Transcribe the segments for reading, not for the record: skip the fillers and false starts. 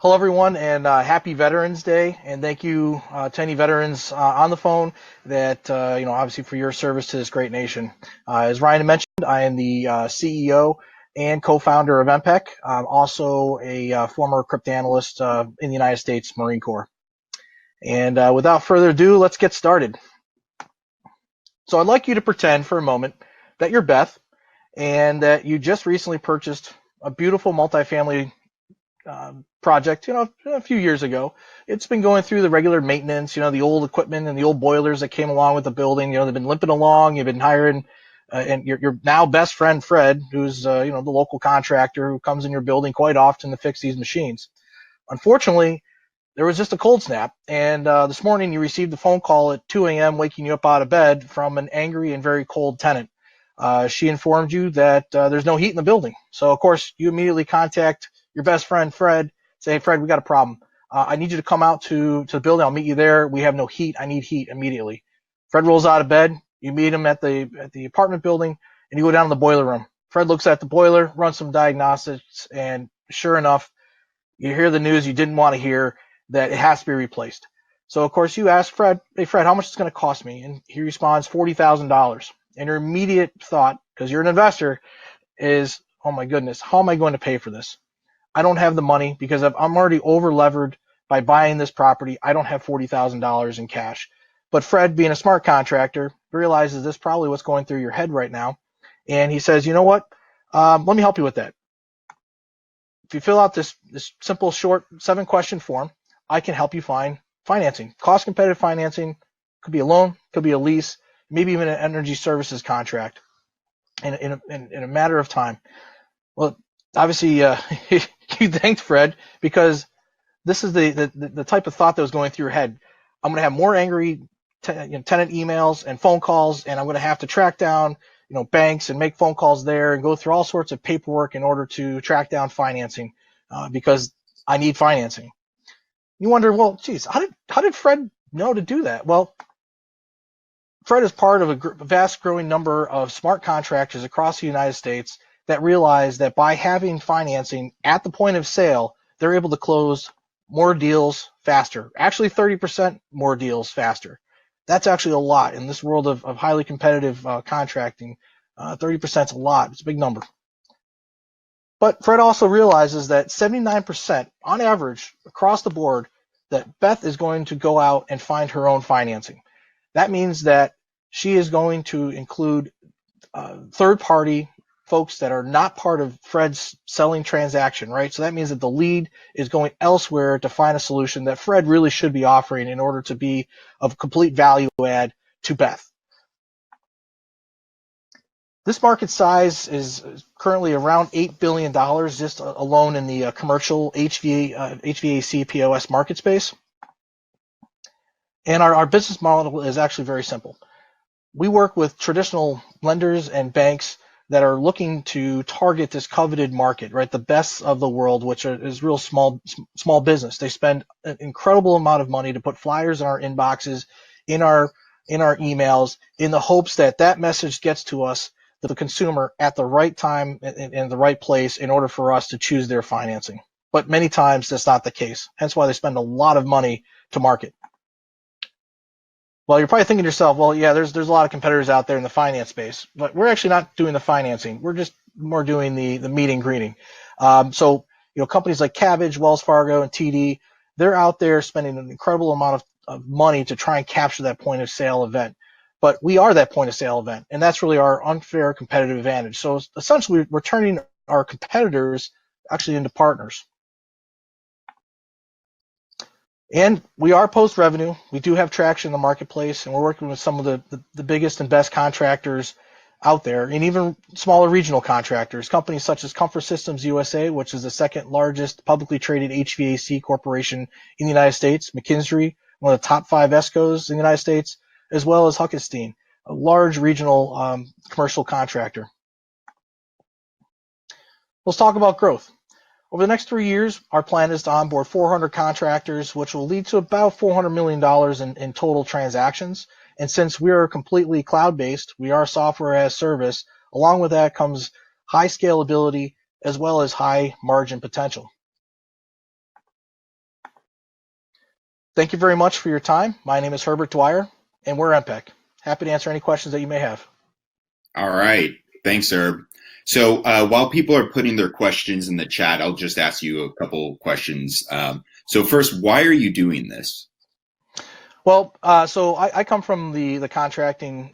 Hello, everyone, and happy Veterans Day. And thank you to any veterans on the phone that, obviously for your service to this great nation. As Ryan mentioned, I am the CEO and co-founder of EMPEQ. I'm also a former cryptanalyst in the United States Marine Corps. And without further ado, let's get started. So I'd like you to pretend for a moment that you're Beth and that you just recently purchased a beautiful multifamily project, a few years ago. It's been going through the regular maintenance, the old equipment and the old boilers that came along with the building. They've been limping along. You've been hiring, and your now best friend Fred, who's the local contractor who comes in your building quite often to fix these machines. Unfortunately, there was just a cold snap, and this morning you received a phone call at 2 a.m. waking you up out of bed from an angry and very cold tenant. She informed you that there's no heat in the building. So, of course, you immediately contact your best friend, Fred, say, hey, Fred, we got a problem. I need you to come out to the building. I'll meet you there. We have no heat. I need heat immediately. Fred rolls out of bed. You meet him at the apartment building, and you go down to the boiler room. Fred looks at the boiler, runs some diagnostics, and sure enough, you hear the news you didn't want to hear, that it has to be replaced. So, of course, you ask Fred, hey, Fred, how much is it going to cost me? And he responds, $40,000. And your immediate thought, because you're an investor, is, oh my goodness, how am I going to pay for this? I don't have the money because I'm already over levered by buying this property. I don't have $40,000 in cash. But Fred, being a smart contractor, realizes this is probably what's going through your head right now. And he says, you know what? Let me help you with that. If you fill out this simple, short 7-question form, I can help you find financing. Cost competitive financing, could be a loan, could be a lease, maybe even an energy services contract in a matter of time. Well, obviously, you thanked Fred because this is the type of thought that was going through your head. I'm going to have more angry tenant emails and phone calls, and I'm going to have to track down banks and make phone calls there and go through all sorts of paperwork in order to track down financing because I need financing. You wonder, well, geez, how did Fred know to do that? Well, Fred is part of a vast growing number of smart contractors across the United States that realize that by having financing at the point of sale, they're able to close more deals faster, actually 30% more deals faster. That's actually a lot in this world of highly competitive contracting. 30% is a lot. It's a big number. But Fred also realizes that 79% on average across the board that Beth is going to go out and find her own financing. That means that she is going to include third-party folks that are not part of Fred's selling transaction, right? So that means that the lead is going elsewhere to find a solution that Fred really should be offering in order to be of complete value add to Beth. This market size is currently around $8 billion just alone in the commercial HVAC POS market space. And our business model is actually very simple. We work with traditional lenders and banks that are looking to target this coveted market, right? The best of the world, which is real small business. They spend an incredible amount of money to put flyers in our inboxes, in our emails, in the hopes that message gets to us, the consumer, at the right time and the right place in order for us to choose their financing. But many times that's not the case. Hence why they spend a lot of money to market. Well, you're probably thinking to yourself, well, yeah, there's a lot of competitors out there in the finance space, but we're actually not doing the financing. We're just more doing the meeting greeting. So companies like Cabbage, Wells Fargo, and TD, they're out there spending an incredible amount of money to try and capture that point of sale event. But we are that point of sale event, and that's really our unfair competitive advantage. So essentially, we're turning our competitors actually into partners. And we are post-revenue. We do have traction in the marketplace, and we're working with some of the biggest and best contractors out there, and even smaller regional contractors, companies such as Comfort Systems USA, which is the second largest publicly traded HVAC corporation in the United States, McKinsey, one of the top 5 ESCOs in the United States, as well as Huckestein, a large regional commercial contractor. Let's talk about growth. Over the next 3 years, our plan is to onboard 400 contractors, which will lead to about $400 million in total transactions. And since we are completely cloud-based, we are software as service, along with that comes high scalability as well as high margin potential. Thank you very much for your time. My name is Herbert Dwyer, and we're EMPEQ. Happy to answer any questions that you may have. All right. Thanks, Herb. So while people are putting their questions in the chat, I'll just ask you a couple questions. So first, why are you doing this? Well, so I come from the contracting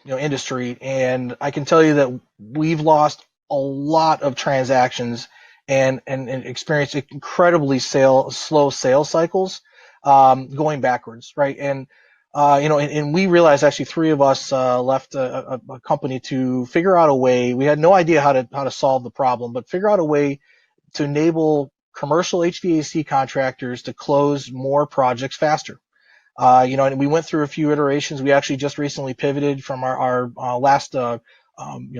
industry, and I can tell you that we've lost a lot of transactions and experienced incredibly slow sales cycles going backwards, right? And and we realized actually three of us left a company to figure out a way. We had no idea how to solve the problem, but figure out a way to enable commercial HVAC contractors to close more projects faster. And we went through a few iterations. We actually just recently pivoted from our last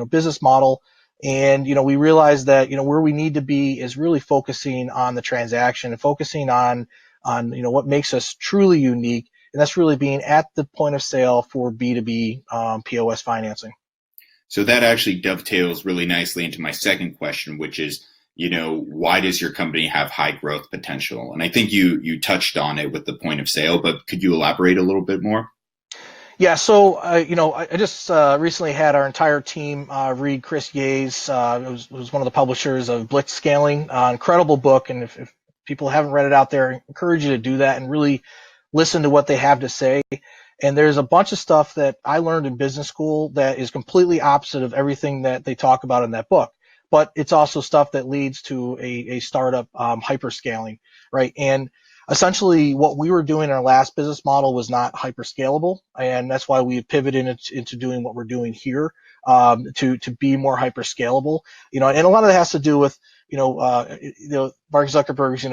business model, and we realized that where we need to be is really focusing on the transaction and focusing on what makes us truly unique, and that's really being at the point of sale for B2B POS financing. So that actually dovetails really nicely into my second question, which is, why does your company have high growth potential? And I think you touched on it with the point of sale, but could you elaborate a little bit more? Yeah, so I just recently had our entire team read Chris Ye's. It was one of the publishers of Blitz Scaling, incredible book. And if people haven't read it out there, I encourage you to do that and really listen to what they have to say. And there's a bunch of stuff that I learned in business school that is completely opposite of everything that they talk about in that book. But it's also stuff that leads to a startup hyperscaling, right? And essentially what we were doing in our last business model was not hyper scalable, and that's why we pivoted into doing what we're doing here, to be more hyper scalable. And a lot of that has to do with Mark Zuckerberg's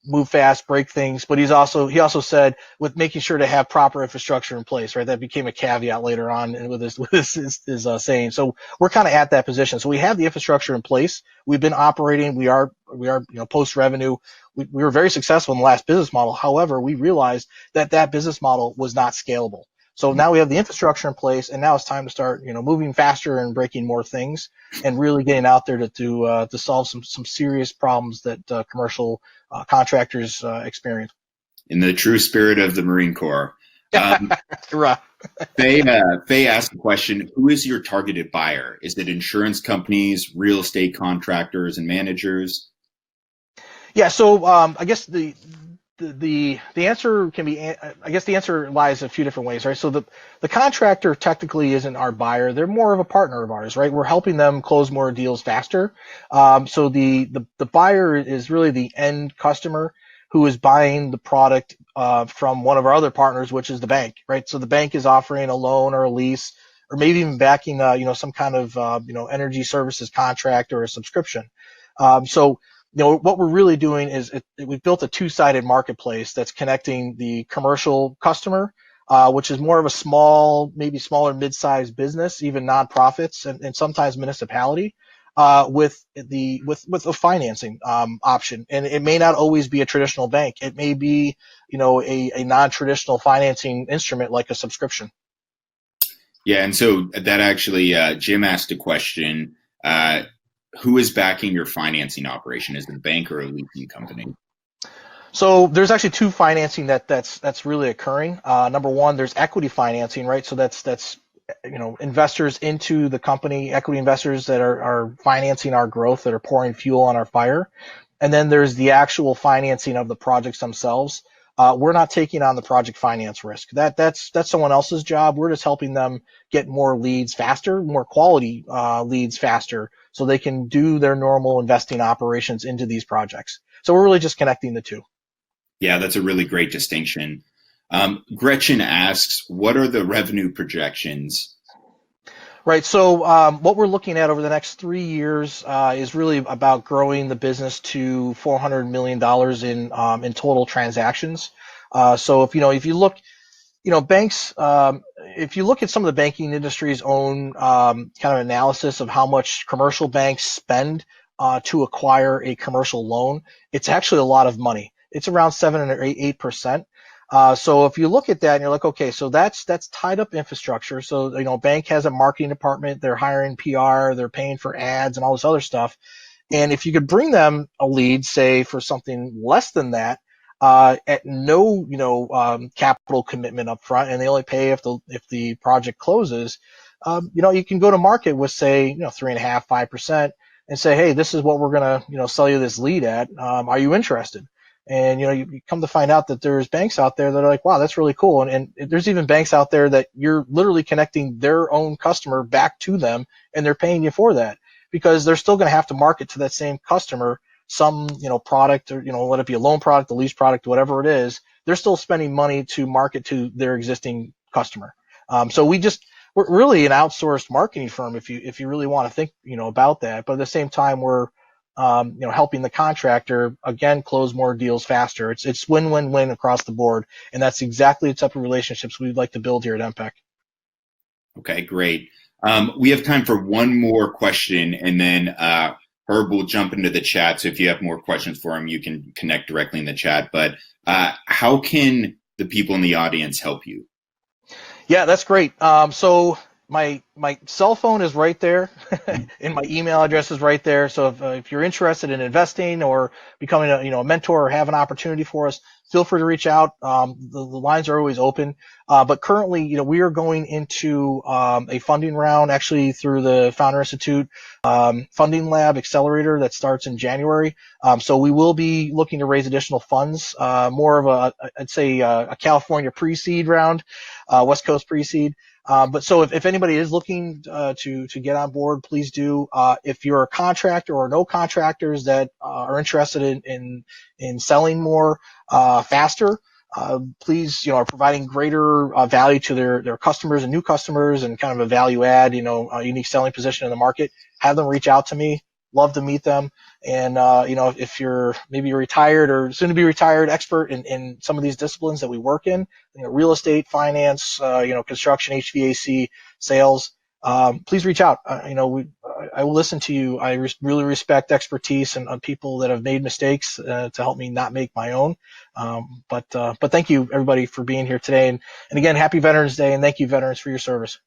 move fast, break things, but he also said with making sure to have proper infrastructure in place, right? That became a caveat later on with his saying. So we're kind of at that position. So we have the infrastructure in place. We've been operating. We are post revenue. We were very successful in the last business model. However, we realized that business model was not scalable. So now we have the infrastructure in place, and now it's time to start, moving faster and breaking more things, and really getting out there to solve some serious problems that commercial contractors experience. In the true spirit of the Marine Corps. Right. Faye asked the question, who is your targeted buyer? Is it insurance companies, real estate contractors, and managers? Yeah, so I guess the answer can be, I guess the answer lies a few different ways, right? So the contractor technically isn't our buyer. They're more of a partner of ours, right? We're helping them close more deals faster. So the buyer is really the end customer who is buying the product from one of our other partners, which is the bank, right? So the bank is offering a loan or a lease, or maybe even backing some kind of energy services contract or a subscription. So what we're really doing is we've built a two-sided marketplace that's connecting the commercial customer, which is more of a maybe smaller mid-sized business, even nonprofits and sometimes municipality, with a financing option. And it may not always be a traditional bank. It may be a non-traditional financing instrument like a subscription. Yeah, and so that actually, Jim asked a question. Who is backing your financing operation? Is it a bank or a leasing company? So there's actually two financing that's really occurring. Number one, there's equity financing, right? So that's investors into the company, equity investors that are financing our growth, that are pouring fuel on our fire. And then there's the actual financing of the projects themselves. We're not taking on the project finance risk. That's someone else's job. We're just helping them get more leads faster, more quality leads faster, so they can do their normal investing operations into these projects. So we're really just connecting the two. Yeah, that's a really great distinction. Gretchen asks, what are the revenue projections? Right. So what we're looking at over the next 3 years is really about growing the business to $400 million in total transactions. So if you look, banks, if you look at some of the banking industry's own kind of analysis of how much commercial banks spend to acquire a commercial loan, it's actually a lot of money. It's around 7 or 8%. So if you look at that and you're like, okay, so that's tied up infrastructure. So, bank has a marketing department, they're hiring PR, they're paying for ads and all this other stuff. And if you could bring them a lead, say for something less than that, at no, capital commitment up front, and they only pay if the project closes. You can go to market with, say, 3.5%, 5%, and say, hey, this is what we're gonna, sell you this lead at. Are you interested? And you come to find out that there's banks out there that are like, wow, that's really cool. And there's even banks out there that you're literally connecting their own customer back to them, and they're paying you for that because they're still going to have to market to that same customer some, product, or, let it be a loan product, a lease product, whatever it is. They're still spending money to market to their existing customer. So we're really an outsourced marketing firm if you really want to think, about that. But at the same time, we're helping the contractor again close more deals faster. It's win-win-win across the board, and that's exactly the type of relationships we'd like to build here at EMPEQ. Okay, great. We have time for one more question, and then Herb will jump into the chat. So if you have more questions for him, you can connect directly in the chat. But how can the people in the audience help you? Yeah, that's great. So my cell phone is right there, and my email address is right there. So if you're interested in investing or becoming a mentor or have an opportunity for us, feel free to reach out. The lines are always open. But currently, we are going into a funding round, actually through the Founder Institute Funding Lab Accelerator that starts in January. So we will be looking to raise additional funds, more of I'd say a California pre-seed round, West Coast pre-seed. But so if anybody is looking to get on board, please do. If you're a contractor or no contractors that are interested in selling more faster, please, are providing greater value to their customers and new customers, and kind of a value add, a unique selling position in the market, have them reach out to me. Love to meet them. And, if you're maybe retired or soon to be retired expert in some of these disciplines that we work in, real estate, finance, construction, HVAC, sales, please reach out. I will listen to you. I really respect expertise and people that have made mistakes to help me not make my own. But thank you everybody for being here today. And again, happy Veterans Day, and thank you veterans for your service.